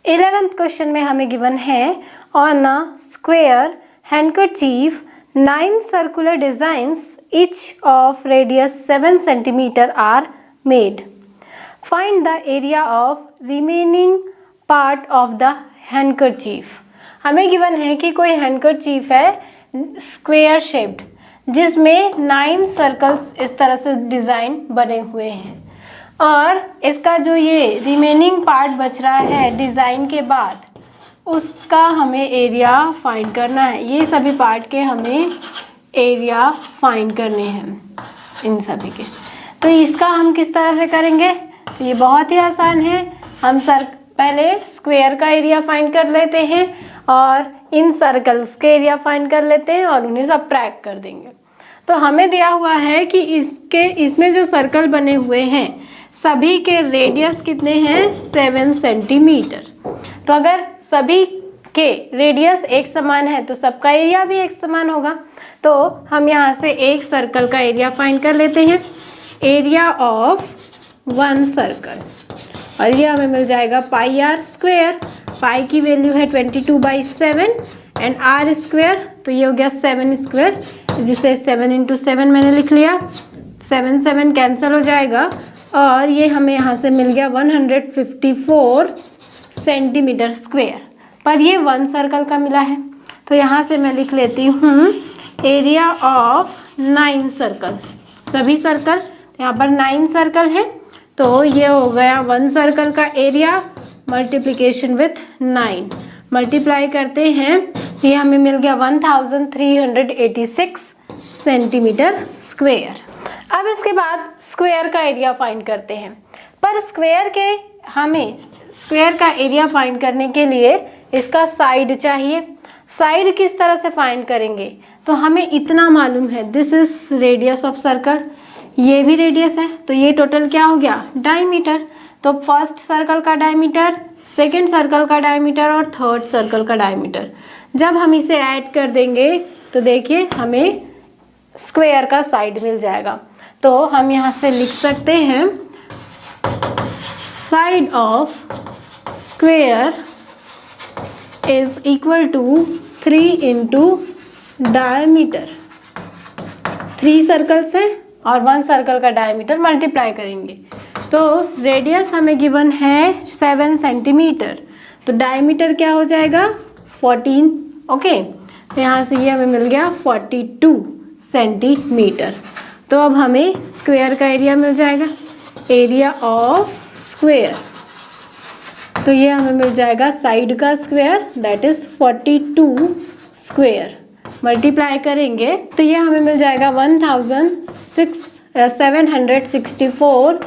11th question में हमें given है on a square handkerchief 9 circular designs each of radius 7 centimeter are made. Find the area of remaining part of the handkerchief. हमें given है कि कोई handkerchief है square shaped जिसमें 9 circles इस तरह से डिज़ाइन बने हुए हैं और इसका जो ये रिमेनिंग पार्ट बच रहा है डिज़ाइन के बाद उसका हमें एरिया फाइंड करना है। ये सभी पार्ट के हमें एरिया फाइंड करने हैं इन सभी के। तो इसका हम किस तरह से करेंगे? तो ये बहुत ही आसान है। हम पहले स्क्वायर का एरिया फाइंड कर लेते हैं और इन सर्कल्स के एरिया फाइंड कर लेते हैं और उन्हें सब्ट्रैक्ट कर देंगे। तो हमें दिया हुआ है कि इसमें जो सर्कल बने हुए हैं सभी के रेडियस कितने हैं? 7 सेंटीमीटर। तो अगर सभी के रेडियस एक समान है तो सबका एरिया भी एक समान होगा। तो हम यहाँ से एक सर्कल का एरिया फाइंड कर लेते हैं, एरिया ऑफ वन सर्कल, और ये हमें मिल जाएगा पाई आर स्क्वायर। पाई की वैल्यू है 22/7 एंड आर स्क्वायर, तो ये हो गया 7 स्क्वायर, जिसे 7 × 7 मैंने लिख लिया। 7 कैंसिल हो जाएगा और ये हमें यहाँ से मिल गया 154 सेंटीमीटर स्क्वायर, पर ये वन सर्कल का मिला है। तो यहाँ से मैं लिख लेती हूँ एरिया ऑफ 9 सर्कल्स, सभी सर्कल, यहाँ पर 9 सर्कल है तो ये हो गया वन सर्कल का एरिया मल्टीप्लिकेशन विथ 9, मल्टीप्लाई करते हैं, ये हमें मिल गया 1386 सेंटीमीटर स्क्वायर। अब इसके बाद स्क्वायर का एरिया फाइंड करते हैं, पर हमें स्क्वायर का एरिया फाइंड करने के लिए इसका साइड चाहिए। साइड किस तरह से फाइंड करेंगे? तो हमें इतना मालूम है, this is radius of circle, ये भी रेडियस है, तो ये टोटल क्या हो गया? डायमीटर। तो फर्स्ट सर्कल का डायमीटर, सेकंड सर्कल का डायमीटर और थर्ड सर्कल का डायमीटर, जब हम इसे ऐड कर देंगे तो देखिए हमें स्क्वायर का साइड मिल जाएगा। तो हम यहाँ से लिख सकते हैं side of square is equal to 3 × diameter. 3 circles हैं और 1 सर्कल का डायमीटर मल्टीप्लाई करेंगे। तो रेडियस हमें गिवन है 7 सेंटीमीटर, तो डायमीटर क्या हो जाएगा? 14। ओके, तो यहाँ से ये हमें मिल गया 42 सेंटीमीटर। तो अब हमें स्क्वायर का एरिया मिल जाएगा, एरिया ऑफ स्क्वायर, तो ये हमें मिल जाएगा साइड का square, that is 42 square, multiply करेंगे तो ये हमें मिल जाएगा 1764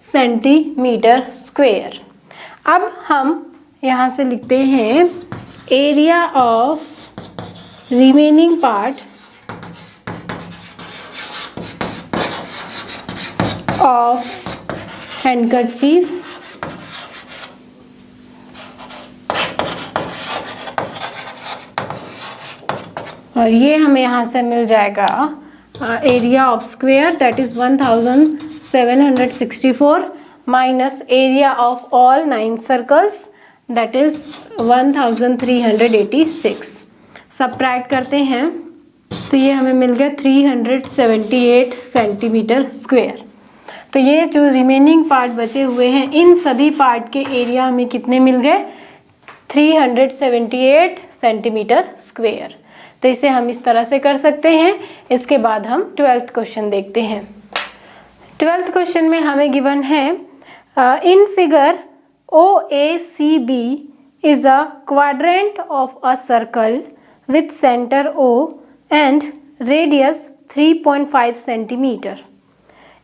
सेंटीमीटर स्क्वायर। अब हम यहाँ से लिखते हैं area of remaining part of handkerchief और ये हमें यहाँ से मिल जाएगा area of square, that is 1764 minus area of all 9 circles, that is 1386। Subtract करते हैं तो ये हमें मिल गया 378 सेंटीमीटर स्क्वायर। तो ये जो रिमेनिंग पार्ट बचे हुए हैं इन सभी पार्ट के एरिया हमें कितने मिल गए? 378 सेंटीमीटर स्क्वायर। तो इसे हम इस तरह से कर सकते हैं। इसके बाद हम 12th क्वेश्चन देखते हैं। 12th क्वेश्चन में हमें गिवन है in figure OACB is a quadrant of a circle with center O and radius 3.5 centimeter.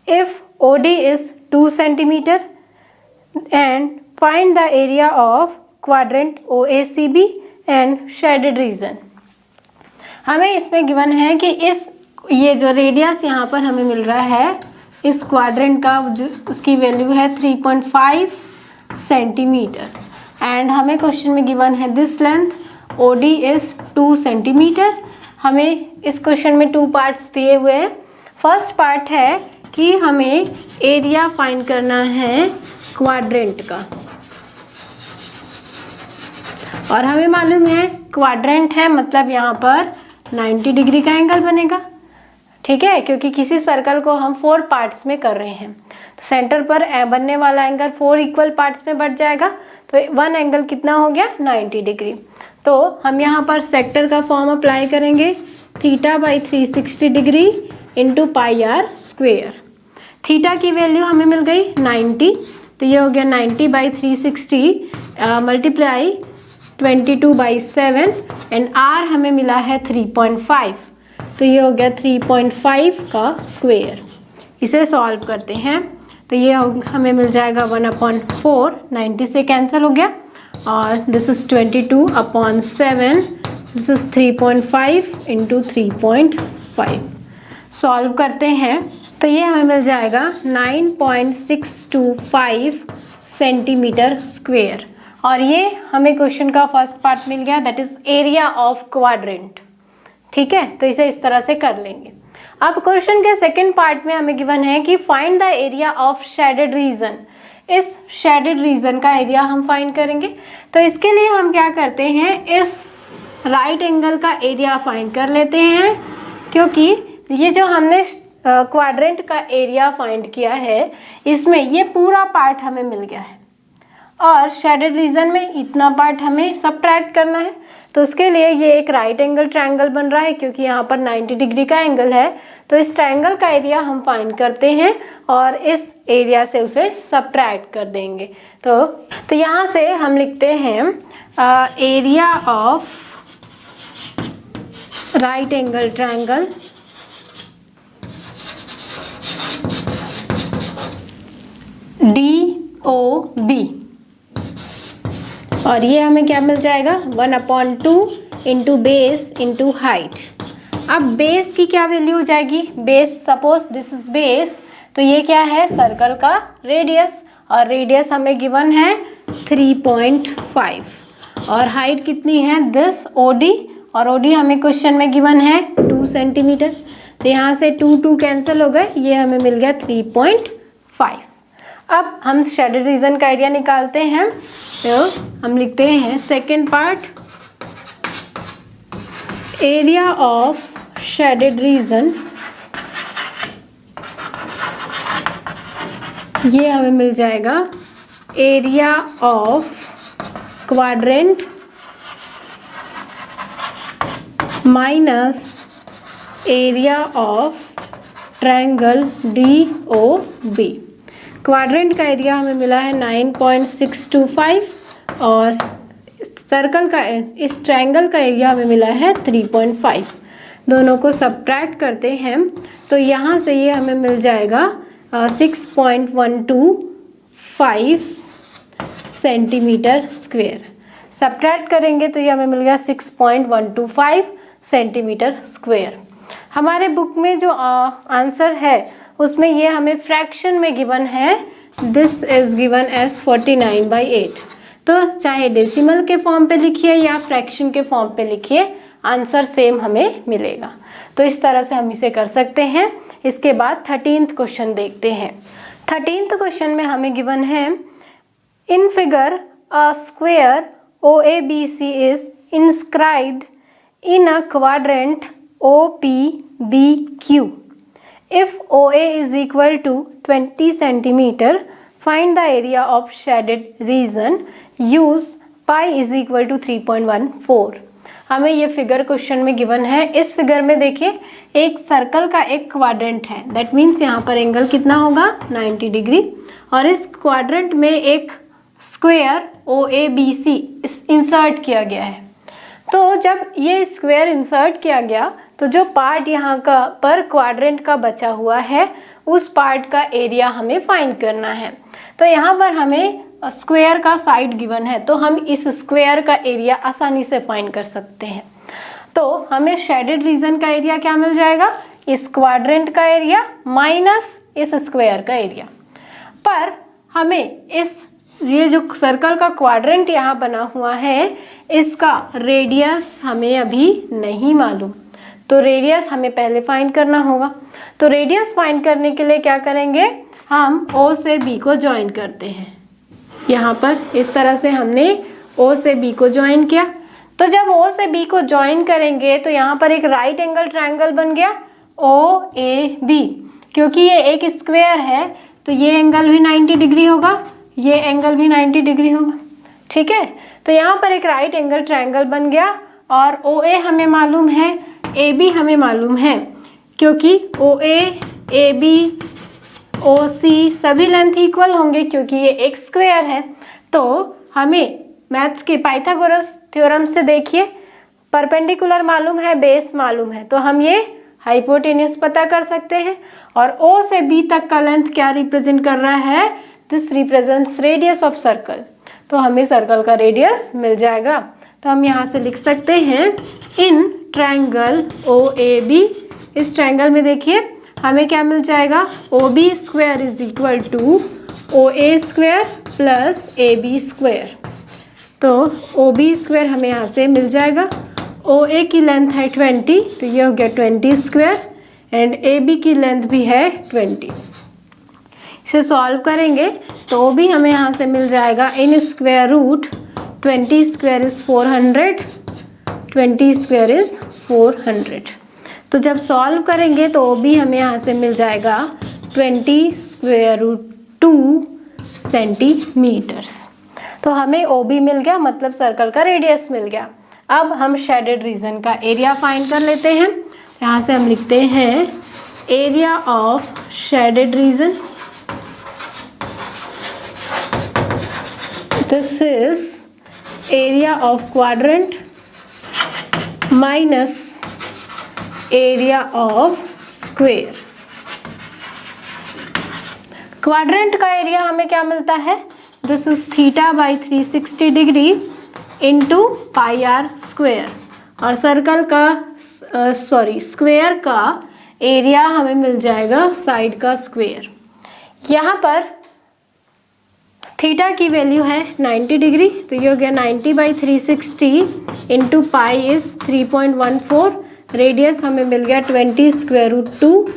If OD is 2 centimeter and find the area of quadrant OACB and shaded region. हमें इसमें given है कि ये जो radius यहाँ पर हमें मिल रहा है इस क्वाड्रेंट का जो उसकी वैल्यू है 3.5 सेंटीमीटर एंड हमें क्वेश्चन में गिवन है this length OD is 2 centimetre. हमें इस क्वेश्चन में 2 पार्ट्स दिए हुए हैं। फर्स्ट पार्ट है कि हमें एरिया फाइंड करना है क्वाड्रेंट का, और हमें मालूम है क्वाड्रेंट है मतलब यहाँ पर 90 डिग्री का एंगल बनेगा, ठीक है, क्योंकि किसी सर्कल को हम 4 पार्ट्स में कर रहे हैं। तो सेंटर पर बनने वाला एंगल 4 इक्वल पार्ट्स में बट जाएगा, तो 1 एंगल कितना हो गया 90 डिग्री। तो हम यहाँ पर सेक्टर का फॉर्म अप्लाई करेंगे, theta by 360 degree into pi r square. Theta की वैल्यू हमें मिल गई 90, तो ये हो गया 90 बाई 360 मल्टीप्लाई 22/7 एंड आर हमें मिला है 3.5, तो ये हो गया 3.5 का स्क्वेयर। इसे सॉल्व करते हैं तो ये हमें मिल जाएगा 1/4, 90 से कैंसिल हो गया, और this is 22/7, this is 3.5 into 3.5। Solve करते हैं तो ये हमें मिल जाएगा 9.625 सेंटीमीटर स्क्वेयर। और ये हमें क्वेश्चन का फर्स्ट पार्ट मिल गया, that is area of quadrant, ठीक है। तो इसे इस तरह से कर लेंगे। अब क्वेश्चन के सेकंड पार्ट में हमें गिवन है कि find the area of shaded reason. इस शेडेड रीजन का एरिया हम फाइंड करेंगे। तो इसके लिए हम क्या करते हैं, इस राइट एंगल का एरिया फाइंड कर लेते हैं, क्योंकि ये जो हमने क्वाड्रेंट का एरिया फाइंड किया है इसमें ये पूरा पार्ट हमें मिल गया है और शेडेड रीजन में इतना पार्ट हमें सबट्रैक्ट करना है। तो उसके लिए ये एक राइट एंगल ट्रायंगल बन रहा है, क्योंकि यहाँ पर 90 डिग्री का एंगल है। तो इस ट्रायंगल का एरिया हम फाइंड करते हैं और इस एरिया से उसे सबट्रैक्ट कर देंगे। तो यहाँ से हम लिखते हैं area of right angle triangle DOB, और ये हमें क्या मिल जाएगा 1/2 इंटू बेस इंटू हाइट। अब बेस की क्या वैल्यू हो जाएगी, base suppose this is base, तो ये क्या है सर्कल का रेडियस, और रेडियस हमें गिवन है 3.5, और हाइट कितनी है दिस OD, और OD हमें क्वेश्चन में गिवन है 2 सेंटीमीटर। तो यहाँ से 2 कैंसिल हो गए, ये हमें मिल गया 3.5। अब हम शेडेड रीजन का एरिया निकालते हैं। तो हम लिखते हैं second part, area of shaded reason, ये हमें मिल जाएगा area of quadrant minus area of triangle DOB। Quadrant का एरिया हमें मिला है 9.625 और सर्कल का इस ट्रायंगल का एरिया हमें मिला है 3.5। दोनों को सबट्रैक्ट करते हैं तो यहाँ से ये हमें मिल जाएगा 6.125 सेंटीमीटर स्क्वेयर। सबट्रैक्ट करेंगे तो ये हमें मिल गया 6.125 सेंटीमीटर स्क्वेयर। हमारे बुक में जो आंसर है उसमें ये हमें फ्रैक्शन में गिवन है, दिस इज गिवन एज 49/8। तो चाहे डेसिमल के फॉर्म पे लिखिए या फ्रैक्शन के फॉर्म पे लिखिए, आंसर सेम हमें मिलेगा। तो इस तरह से हम इसे कर सकते हैं। इसके बाद 13th क्वेश्चन देखते हैं। 13th क्वेश्चन में हमें गिवन है, in figure a square OABC is inscribed in a quadrant OPBQ. If OA is equal to 20 centimeter, find the area of shaded region. Use pi is equal to 3.14. हमें ये figure question में given है। इस figure में देखिए एक circle का एक क्वाड्रेंट है, दैट मीन्स यहाँ पर एंगल कितना होगा 90 डिग्री, और इस क्वाड्रेंट में एक स्क्वायर OABC इंसर्ट किया गया है। तो जब ये स्क्वायर इंसर्ट किया गया तो जो पार्ट यहाँ का पर क्वाड्रेंट का बचा हुआ है उस पार्ट का एरिया हमें फाइंड करना है। तो यहाँ पर हमें स्क्वायर का साइड गिवन है, तो हम इस स्क्वायर का एरिया आसानी से फाइंड कर सकते हैं। तो हमें शेडेड रीजन का एरिया क्या मिल जाएगा, इस क्वाड्रेंट का एरिया माइनस इस स्क्वायर का एरिया। पर हमें ये जो सर्कल का क्वाड्रेंट यहाँ बना हुआ है इसका रेडियस हमें अभी नहीं मालूम, तो रेडियस हमें पहले फाइंड करना होगा। तो रेडियस फाइंड करने के लिए क्या करेंगे, हम O से B को ज्वाइन करते हैं। यहाँ पर इस तरह से हमने ओ से बी को ज्वाइन किया। तो जब ओ से बी को ज्वाइन करेंगे तो यहाँ पर एक राइट एंगल ट्रायंगल बन गया ओ ए बी। क्योंकि ये एक स्क्वायर है तो ये एंगल भी 90 डिग्री होगा, ये एंगल भी 90 डिग्री होगा। ठीक है, तो यहाँ पर एक राइट एंगल ट्रायंगल बन गया और ओ ए हमें मालूम है, ए बी हमें मालूम है, क्योंकि ओ ए बी ओ सी सभी लेंथ इक्वल होंगे क्योंकि ये एक स्क्वायर है। तो हमें मैथ्स के पाइथागोरस थ्योरम से देखिए परपेंडिकुलर मालूम है, बेस मालूम है, तो हम ये हाइपोटेन्यूज पता कर सकते हैं। और ओ से बी तक का लेंथ क्या रिप्रेजेंट कर रहा है, this represents radius of circle. तो हमें सर्कल का रेडियस मिल जाएगा। तो हम यहाँ से लिख सकते हैं in triangle O A B, इस ट्रायंगल में देखिए हमें क्या मिल जाएगा, O B square is equal to O A square plus A B square. तो ओ बी स्क्वायर हमें यहाँ से मिल जाएगा, ओ ए की लेंथ है 20 तो ये हो गया 20 स्क्वायर एंड ए बी की लेंथ भी है 20। इसे सॉल्व करेंगे तो ओ बी हमें यहाँ से मिल जाएगा in square root 20 square is 400, 20 square is 400। तो जब सॉल्व करेंगे तो ओ बी हमें यहाँ से मिल जाएगा 20 स्क्वायर रूट 2 सेंटीमीटर्स। तो हमें ओ बी मिल गया, मतलब सर्कल का रेडियस मिल गया। अब हम शेडेड रीजन का एरिया फाइंड कर लेते हैं। यहाँ से हम लिखते हैं area of shaded region, this is area of quadrant minus area of square. Quadrant का एरिया हमें क्या मिलता है, this is theta by 360 degree into pi r square. और सर्कल का स्क्वायर का एरिया हमें मिल जाएगा साइड का स्क्वायर। यहाँ पर थीटा की वैल्यू है 90 डिग्री तो ये हो गया 90 by 360 into pi is 3.14, radius हमें मिल गया 20 स्क्वायर रूट 2,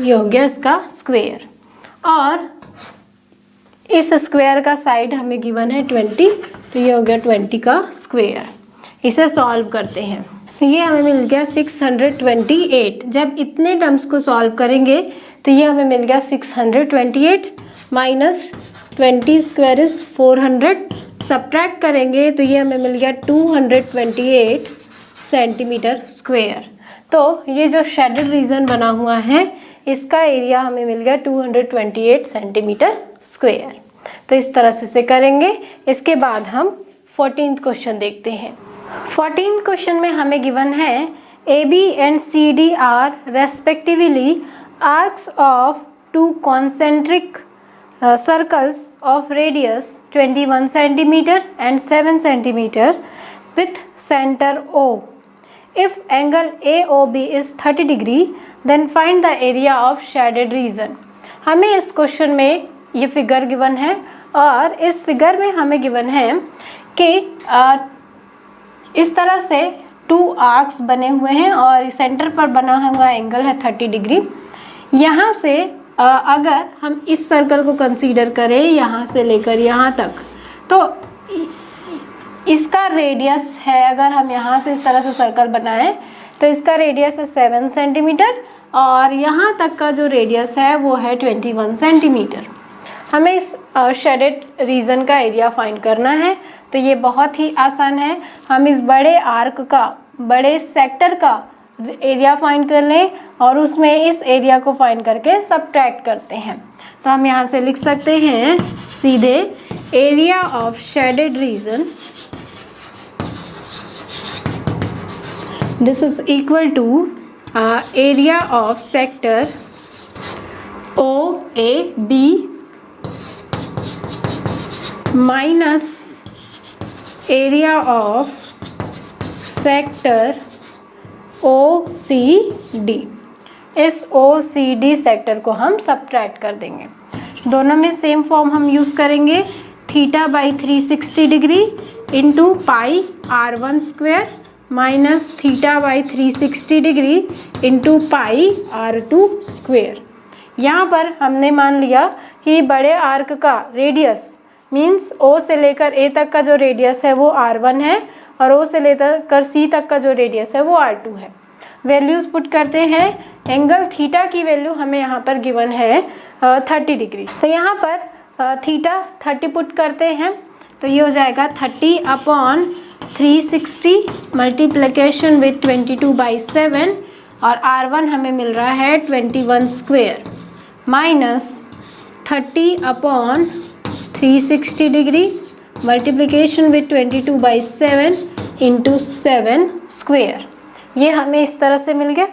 ये हो गया इसका स्क्वायर। और इस स्क्वायर का साइड हमें गिवन है 20 तो ये हो गया 20 का स्क्वायर। इसे सॉल्व करते हैं तो ये हमें मिल गया 628। जब इतने टर्म्स को सॉल्व करेंगे तो ये हमें मिल गया 628 माइनस 20 स्क्वायर इज 400, सब्ट्रैक्ट करेंगे तो ये हमें मिल गया 228 सेंटीमीटर स्क्वायर। तो ये जो शेडेड रीजन बना हुआ है इसका एरिया हमें मिल गया 228 सेंटीमीटर स्क्वायर। तो इस तरह से करेंगे। इसके बाद हम 14th क्वेश्चन देखते हैं। 14th क्वेश्चन में हमें गिवन है A B and C D are respectively arcs of two concentric circles of radius 21 centimeter and 7 centimeter with center O. If angle AOB is 30 degree, then find the area of shaded region. हमें इस question में ये figure given है और इस figure में हमें given है कि इस तरह से टू आर्क्स बने हुए हैं और सेंटर पर बना हुआ एंगल है 30 डिग्री। यहाँ से अगर हम इस सर्कल को कंसीडर करें यहाँ से लेकर यहाँ तक तो इसका रेडियस है, अगर हम यहाँ से इस तरह से सर्कल बनाएं तो इसका रेडियस है 7 सेंटीमीटर और यहाँ तक का जो रेडियस है वो है 21 सेंटीमीटर। हमें इस शेडेड रीजन का एरिया फाइंड करना है तो ये बहुत ही आसान है। हम इस बड़े आर्क का, बड़े सेक्टर का एरिया फाइंड कर लें और उसमें इस एरिया को फाइंड करके सब्ट्रैक्ट करते हैं। तो हम यहाँ से लिख सकते हैं सीधे area of shaded region, this is equal to area of sector O A B minus area of sector O C D. इस ओ सी डी सेक्टर को हम सब्ट्रैक्ट कर देंगे। दोनों में सेम फॉर्म हम यूज़ करेंगे, theta by 360 degree into pi R1 square minus theta by 360 degree into pi R2 square. यहाँ पर हमने मान लिया कि बड़े आर्क का रेडियस मीन्स O से लेकर A तक का जो रेडियस है वो R1 है और O से लेकर C तक का जो रेडियस है वो R2 है। वैल्यूज़ पुट करते हैं। एंगल थीटा की वैल्यू हमें यहाँ पर गिवन है 30 डिग्री। तो यहाँ पर थीटा 30 पुट करते हैं तो ये हो जाएगा 30/360 मल्टीप्लिकेशन विथ 22/7 और R1 हमें मिल रहा है 21 square minus 30/360 degree multiplication with 22/7 into 7 square. ये हमें इस तरह से मिल गया।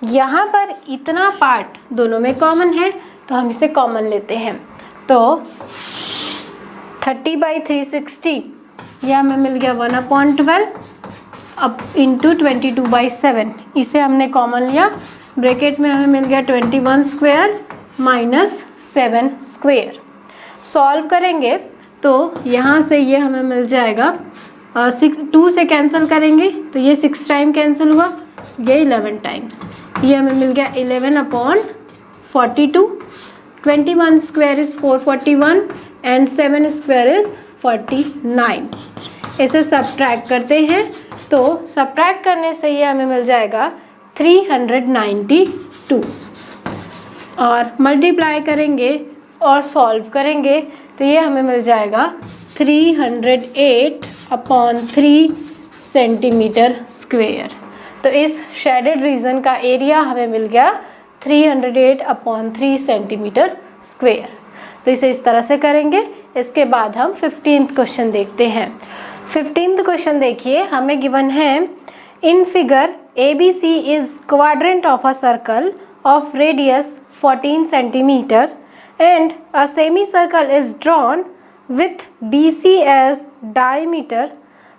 यहाँ पर इतना पार्ट दोनों में कॉमन है तो हम इसे कॉमन लेते हैं। तो 30/360 यह हमें मिल गया 1/12 अब इंटू 22/7, इसे हमने कॉमन लिया। ब्रैकेट में हमें मिल गया 21 स्क्वेयर माइनस 7 स्क्वेयर। सॉल्व करेंगे तो यहाँ से ये हमें मिल जाएगा 2 से कैंसिल करेंगे तो ये 6 टाइम कैंसिल हुआ, ये 11 टाइम्स, ये हमें मिल गया 11/42। 21 square is 441 and 7 square is 49। इसे सब्ट्रैक्ट करते हैं तो सब्ट्रैक्ट करने से ये हमें मिल जाएगा 392 और मल्टीप्लाई करेंगे और सॉल्व करेंगे तो ये हमें मिल जाएगा 308/3 सेंटीमीटर स्क्वेयर। तो इस शेडेड रीजन का एरिया हमें मिल गया 308/3 सेंटीमीटर स्क्वेयर। तो इसे इस तरह से करेंगे। इसके बाद हम 15th क्वेश्चन देखते हैं। 15th क्वेश्चन देखिए, हमें गिवन है in figure ABC is quadrant of a circle of radius 14 centimetre and a semicircle is drawn with BC as diameter.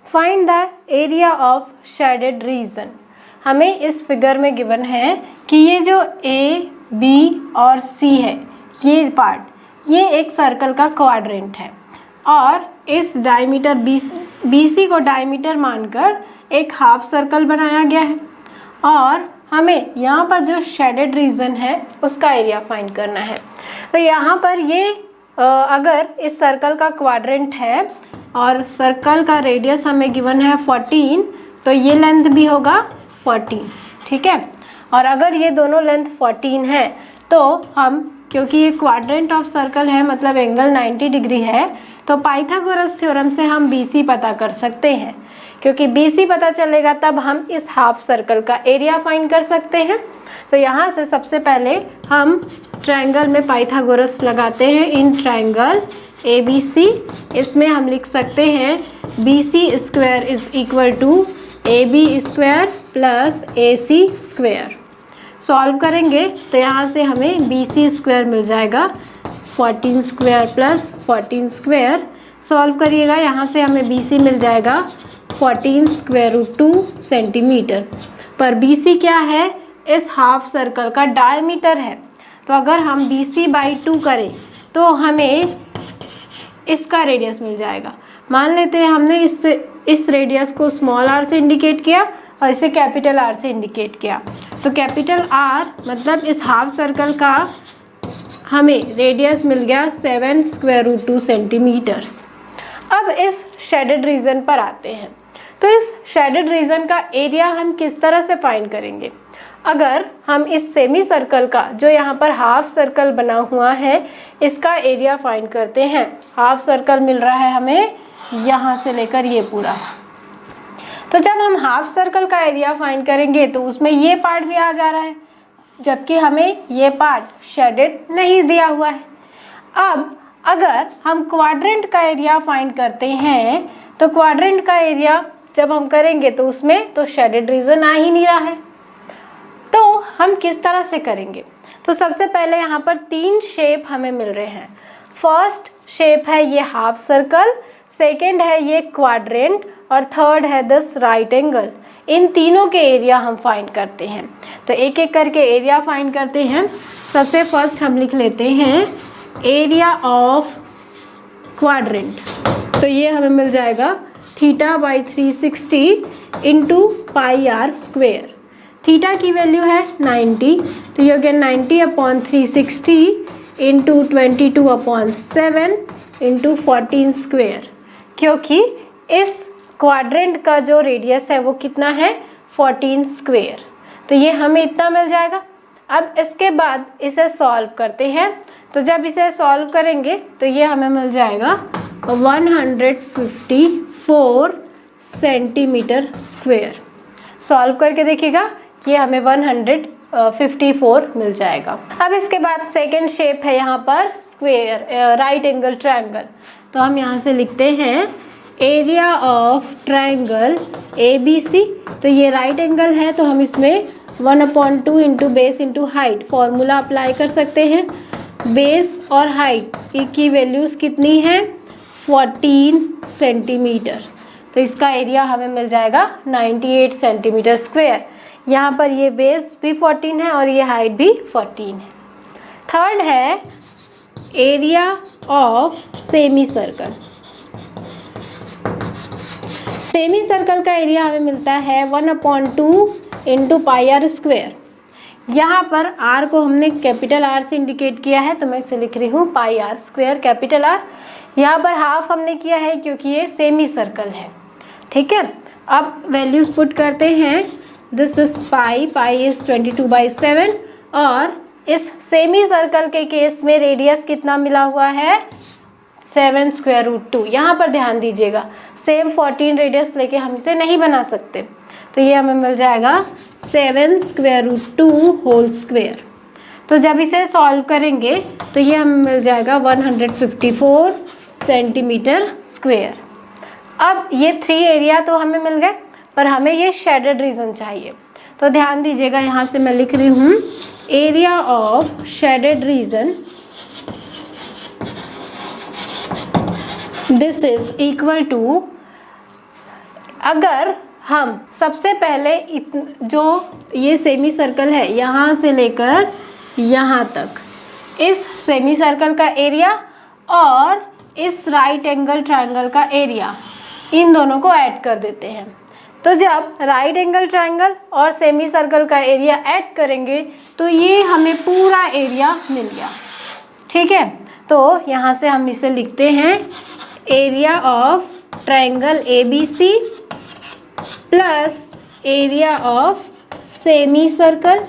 Find the area of shaded region. हमें इस figure में given है कि ये जो A, B और C है, ये पार्ट, ये एक सर्कल का क्वाड्रेंट है और इस डायमीटर BC को डायमीटर मानकर एक हाफ सर्कल बनाया गया है और हमें यहाँ पर जो शेडेड रीजन है उसका एरिया फाइंड करना है। तो यहाँ पर ये अगर इस सर्कल का क्वाड्रेंट है और सर्कल का रेडियस हमें गिवन है 14, तो ये लेंथ भी होगा 14, ठीक है। और अगर ये दोनों लेंथ 14 है तो हम, क्योंकि ये क्वाड्रेंट ऑफ सर्कल है मतलब एंगल 90 डिग्री है, तो पाइथागोरस थ्योरम से हम BC पता कर सकते हैं। क्योंकि BC पता चलेगा तब हम इस हाफ सर्कल का एरिया फाइंड कर सकते हैं। तो यहाँ से सबसे पहले हम ट्रायंगल में पाइथागोरस लगाते हैं। इन ट्रायंगल ABC, इसमें हम लिख सकते हैं BC square is equal to AB square plus AC square. Solve करेंगे तो यहाँ से हमें BC स्क्वायर मिल जाएगा 14 स्क्वायर प्लस 14 स्क्वायर। सॉल्व करिएगा, यहाँ से हमें BC मिल जाएगा 14 स्क्वायर रूट 2 सेंटीमीटर। पर BC क्या है? इस हाफ सर्कल का डायमीटर है। तो अगर हम BC/2 करें तो हमें इसका रेडियस मिल जाएगा। मान लेते हैं हमने इस रेडियस को स्मॉल r से इंडिकेट किया और इसे कैपिटल R से इंडिकेट किया। तो कैपिटल R मतलब इस हाफ सर्कल का हमें रेडियस मिल गया 7 स्क्वायर रूट 2 सेंटीमीटर्स। अब इस शेडेड रीजन पर आते हैं। तो इस शेडेड रीजन का एरिया हम किस तरह से फाइंड करेंगे? अगर हम इस सेमी सर्कल का, जो यहाँ पर हाफ सर्कल बना हुआ है, इसका एरिया फाइंड करते हैं। हाफ सर्कल मिल रहा है हमें यहाँ से लेकर ये पूरा। तो जब हम हाफ सर्कल का एरिया फाइंड करेंगे तो उसमें ये पार्ट भी आ जा रहा है, जबकि हमें ये पार्ट शेडेड नहीं दिया हुआ है। अब अगर हम क्वाड्रेंट का एरिया फाइंड करते हैं तो क्वाड्रेंट का एरिया जब हम करेंगे तो उसमें तो शेडेड रीजन आ ही नहीं रहा है। तो हम किस तरह से करेंगे? तो सबसे पहले यहाँ पर 3 शेप हमें मिल रहे हैं। फर्स्ट शेप है ये हाफ सर्कल, सेकेंड है ये क्वाड्रेंट और थर्ड है दिस राइट एंगल। इन तीनों के एरिया हम फाइंड करते हैं। तो एक एक करके एरिया फाइंड करते हैं। सबसे फर्स्ट हम लिख लेते हैं एरिया ऑफ क्वाड्रेंट। तो ये हमें मिल जाएगा θ/360 into pi r square. Theta की वैल्यू है 90, तो ये हो गया 90/360 इंटू 22/7 इंटू 14 स्क्वेयर, क्योंकि इस क्वाड्रेंट का जो रेडियस है वो कितना है 14 स्क्वेयर। तो ये हमें इतना मिल जाएगा। अब इसके बाद इसे सॉल्व करते हैं, तो जब इसे सॉल्व करेंगे तो ये हमें मिल जाएगा 154 सेंटीमीटर स्क्वेयर। सॉल्व करके देखिएगा ये हमें 154 मिल जाएगा। अब इसके बाद सेकंड शेप है यहाँ पर स्क्वेयर राइट एंगल ट्रायंगल। तो हम यहाँ से लिखते हैं एरिया ऑफ ट्रायंगल ABC। तो ये राइट एंगल है तो हम इसमें 1/2 into base into height formula apply कर सकते हैं। बेस और हाइट की वैल्यूज़ कितनी है 14 सेंटीमीटर। तो इसका एरिया हमें मिल जाएगा 98 सेंटीमीटर स्क्वेयर। यहाँ पर ये बेस भी 14 है और ये हाइट भी 14 है। थर्ड है area of semi circle. Semi circle का एरिया हमें मिलता है 1/2 इंटू पाई आर स्क्वेयर। यहाँ पर R को हमने कैपिटल R से इंडिकेट किया है तो मैं इसे लिख रही हूँ पाई आर स्क्वेयर कैपिटल R। यहाँ पर हाफ हमने किया है क्योंकि ये सेमी सर्कल है। ठीक है, अब वैल्यूज पुट करते हैं। दिस इज पाई इज 22/7 और इस सेमी सर्कल के केस में रेडियस कितना मिला हुआ है 7 स्क्वायर रूट 2। यहाँ पर ध्यान दीजिएगा सेम 14 रेडियस लेके हम इसे नहीं बना सकते, तो ये हमें मिल जाएगा 7 स्क्वायर रूट 2 होल स्क्वायर। तो जब इसे सॉल्व करेंगे तो ये हमें मिल जाएगा 154 सेंटीमीटर स्क्वायर। अब ये 3 एरिया तो हमें मिल गए, पर हमें ये शेडेड रीजन चाहिए। तो ध्यान दीजिएगा यहाँ से मैं लिख रही हूँ area of shaded region this is equal to, अगर हम सबसे पहले जो ये सेमी सर्कल है यहाँ से लेकर यहाँ तक इस सेमी सर्कल का एरिया और इस राइट एंगल ट्रायंगल का एरिया इन दोनों को ऐड कर देते हैं। तो जब राइट एंगल ट्रायंगल और सेमी सर्कल का एरिया ऐड करेंगे तो ये हमें पूरा एरिया मिल गया। ठीक है, तो यहाँ से हम इसे लिखते हैं area of triangle ABC plus area of semi circle.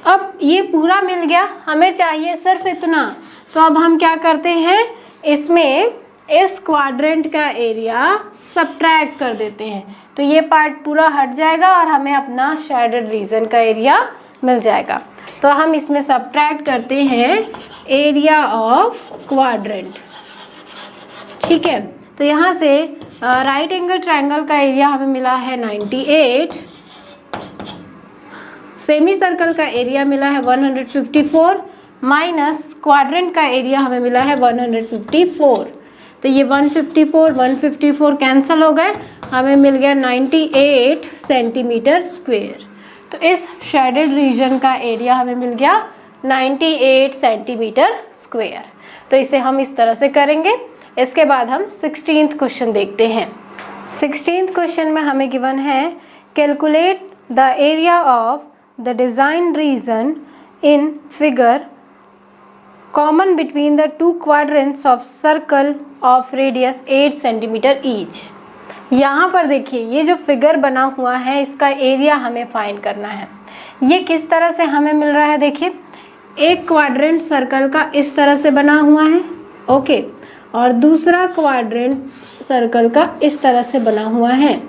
अब ये पूरा मिल गया, हमें चाहिए सिर्फ इतना। तो अब हम क्या करते हैं, इसमें इस क्वाड्रेंट का एरिया सब्ट्रैक्ट कर देते हैं, तो ये पार्ट पूरा हट जाएगा और हमें अपना शेडेड रीजन का एरिया मिल जाएगा। तो हम इसमें सब्ट्रैक्ट करते हैं एरिया ऑफ क्वाड्रेंट। ठीक है, तो यहाँ से राइट एंगल ट्रायंगल का एरिया हमें मिला है 98, सेमी सर्कल का एरिया मिला है 154 माइनस क्वाड्रेंट का एरिया हमें मिला है 154। तो ये 154 कैंसिल हो गए, हमें मिल गया 98 सेंटीमीटर स्क्वेयर। तो इस शेडेड रीजन का एरिया हमें मिल गया 98 सेंटीमीटर स्क्वेयर। तो इसे हम इस तरह से करेंगे। इसके बाद हम 16th क्वेश्चन देखते हैं। 16th क्वेश्चन में हमें गिवन है calculate the area of the design region in figure common between the 2 quadrants of circle of radius 8 centimetre each. यहाँ पर देखिए ये जो फिगर बना हुआ है इसका एरिया हमें फाइंड करना है। ये किस तरह से हमें मिल रहा है, देखिए एक क्वाड्रेंट सर्कल का इस तरह से बना हुआ है, ओके, और दूसरा क्वाड्रेंट सर्कल का इस तरह से बना हुआ है।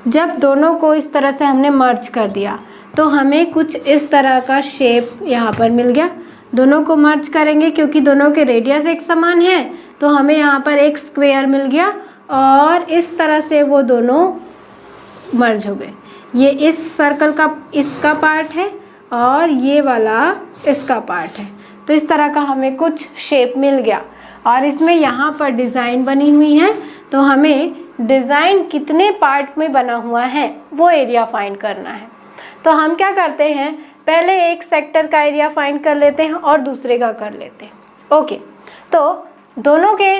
जब दोनों को इस तरह से हमने मर्ज कर दिया तो हमें कुछ इस तरह का शेप यहाँ पर मिल गया। दोनों को मर्ज करेंगे क्योंकि दोनों के रेडियस एक समान है, तो हमें यहाँ पर एक स्क्वायर मिल गया और इस तरह से वो दोनों मर्ज हो गए। ये इस सर्कल का इसका पार्ट है और ये वाला इसका पार्ट है। तो इस तरह का हमें कुछ शेप मिल गया और इसमें यहाँ पर डिज़ाइन बनी हुई है, तो हमें डिज़ाइन कितने पार्ट में बना हुआ है वो एरिया फाइंड करना है। तो हम क्या करते हैं, पहले एक सेक्टर का एरिया फाइंड कर लेते हैं और दूसरे का कर लेते हैं। ओके, तो दोनों के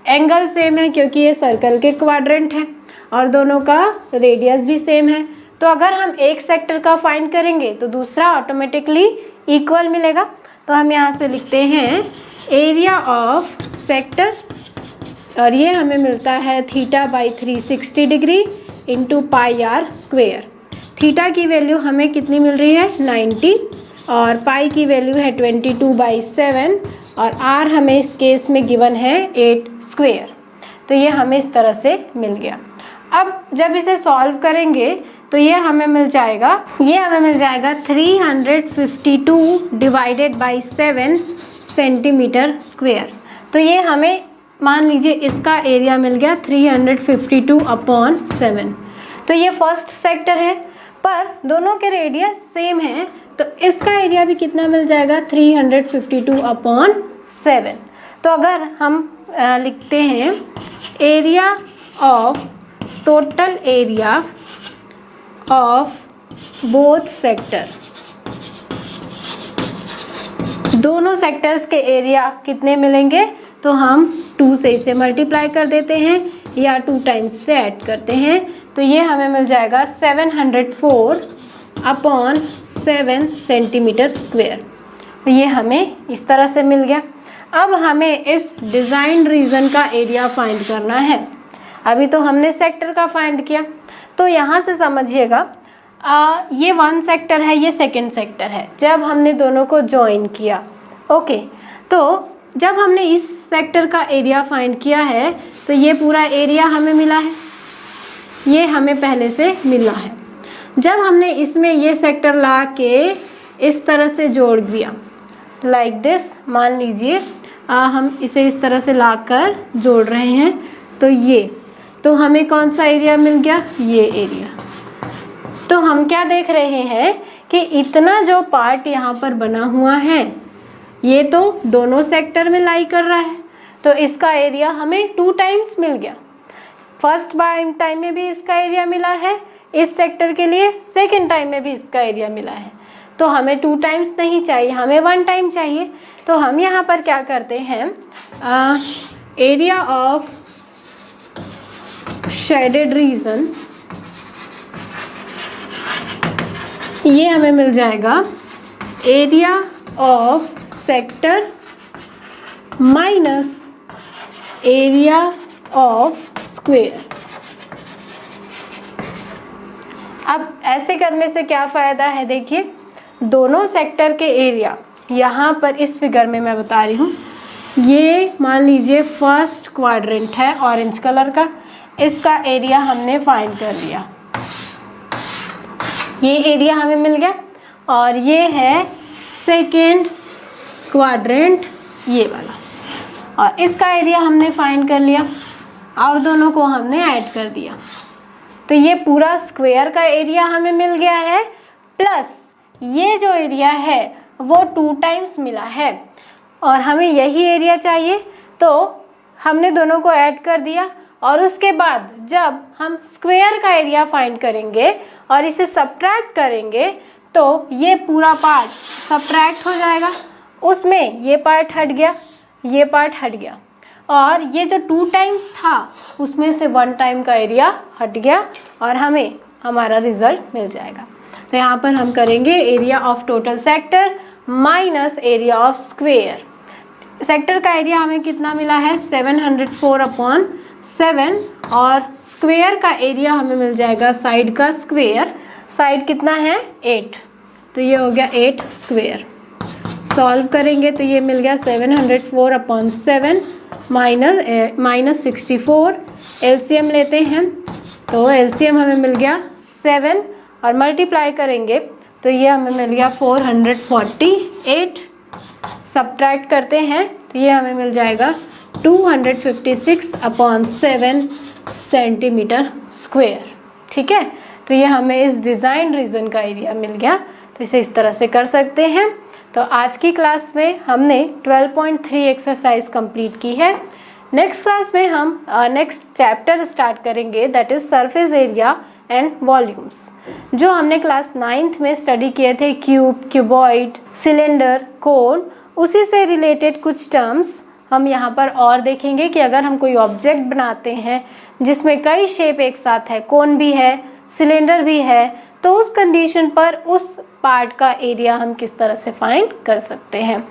एंगल सेम है क्योंकि ये सर्कल के क्वाड्रेंट है और दोनों का रेडियस भी सेम है। तो अगर हम एक सेक्टर का फाइंड करेंगे तो दूसरा ऑटोमेटिकली इक्वल मिलेगा। तो हम यहाँ से लिखते हैं एरिया ऑफ सेक्टर, और ये हमें मिलता है theta by 360 degree into pi r square. Theta की वैल्यू हमें कितनी मिल रही है 90, और पाई की वैल्यू है 22/7, और आर हमें इस केस में गिवन है 8 स्क्वेयर। तो ये हमें इस तरह से मिल गया। अब जब इसे सॉल्व करेंगे तो ये हमें मिल जाएगा 352 डिवाइडेड बाई 7 सेंटीमीटर स्क्वेयर। तो ये हमें मान लीजिए इसका एरिया मिल गया 352/7। तो ये फर्स्ट सेक्टर है, पर दोनों के रेडियस सेम है, तो इसका एरिया भी कितना मिल जाएगा 352/7। तो अगर हम लिखते हैं area of total area of both sector, दोनों सेक्टर्स के एरिया कितने मिलेंगे, तो हम 2 से इसे मल्टीप्लाई कर देते हैं या 2 टाइम्स से ऐड करते हैं, तो ये हमें मिल जाएगा 704/7 सेंटीमीटर स्क्वेयर। तो ये हमें इस तरह से मिल गया। अब हमें इस डिज़ाइन रीजन का एरिया फाइंड करना है। अभी तो हमने सेक्टर का फाइंड किया, तो यहाँ से समझिएगा ये 1 सेक्टर है, ये सेकंड सेक्टर है। जब हमने दोनों को ज्वाइन किया, ओके, तो जब हमने इस सेक्टर का एरिया फाइंड किया है तो ये पूरा एरिया हमें मिला है, ये हमें पहले से मिला है। जब हमने इसमें ये सेक्टर ला के इस तरह से जोड़ दिया लाइक दिस, मान लीजिए हम इसे इस तरह से लाकर जोड़ रहे हैं, तो ये, तो हमें कौन सा एरिया मिल गया, ये एरिया। तो हम क्या देख रहे हैं कि इतना जो पार्ट यहाँ पर बना हुआ है ये तो दोनों सेक्टर में लाई कर रहा है, तो इसका एरिया हमें 2 टाइम्स मिल गया। फर्स्ट टाइम में भी इसका एरिया मिला है इस सेक्टर के लिए, सेकंड टाइम में भी इसका एरिया मिला है। तो हमें 2 टाइम्स नहीं चाहिए, हमें 1 टाइम चाहिए। तो हम यहाँ पर क्या करते हैं, एरिया ऑफ शेडेड रीजन, ये हमें मिल जाएगा area of sector minus area of square. अब ऐसे करने से क्या फ़ायदा है, देखिए दोनों सेक्टर के एरिया यहाँ पर इस फिगर में मैं बता रही हूँ, ये मान लीजिए फर्स्ट क्वाड्रेंट है ऑरेंज कलर का, इसका एरिया हमने फाइंड कर लिया, ये एरिया हमें मिल गया। और ये है सेकेंड क्वाड्रेंट, ये वाला, और इसका एरिया हमने फाइंड कर लिया और दोनों को हमने ऐड कर दिया। तो ये पूरा स्क्वायर का एरिया हमें मिल गया है, प्लस ये जो एरिया है वो 2 टाइम्स मिला है, और हमें यही एरिया चाहिए, तो हमने दोनों को ऐड कर दिया। और उसके बाद जब हम स्क्वायर का एरिया फाइंड करेंगे और इसे सब्ट्रैक्ट करेंगे तो ये पूरा पार्ट सब्ट्रैक्ट हो जाएगा, उसमें ये पार्ट हट गया, ये पार्ट हट गया, और ये जो 2 टाइम्स था उसमें से 1 टाइम का एरिया हट गया और हमें हमारा रिजल्ट मिल जाएगा। तो यहाँ पर हम करेंगे area of total sector minus area of square. Sector का एरिया हमें कितना मिला है 704/7, और स्क्वेयर का एरिया हमें मिल जाएगा साइड का स्क्वेयर, साइड कितना है 8, तो ये हो गया 8 स्क्वेयर। सॉल्व करेंगे तो ये मिल गया 704/7 माइनस 64। एलसीएम लेते हैं तो एलसीएम हमें मिल गया 7, और मल्टीप्लाई करेंगे तो ये हमें मिल गया 448। सब्ट्रैक्ट करते हैं तो ये हमें मिल जाएगा 256/7 सेंटीमीटर स्क्वेयर। ठीक है, तो ये हमें इस डिज़ाइन रीजन का एरिया मिल गया। तो इसे इस तरह से कर सकते हैं। तो आज की क्लास में हमने 12.3 एक्सरसाइज कंप्लीट की है। नेक्स्ट क्लास में हम नेक्स्ट चैप्टर स्टार्ट करेंगे, that is surface area and volumes. जो हमने क्लास 9th में स्टडी किए थे, क्यूब, क्यूबॉइड, सिलेंडर, कोन, उसी से रिलेटेड कुछ टर्म्स हम यहाँ पर और देखेंगे कि अगर हम कोई ऑब्जेक्ट बनाते हैं जिसमें कई शेप एक साथ है, कोन भी है, सिलेंडर भी है, तो उस कंडीशन पर उस पार्ट का एरिया हम किस तरह से फाइंड कर सकते हैं।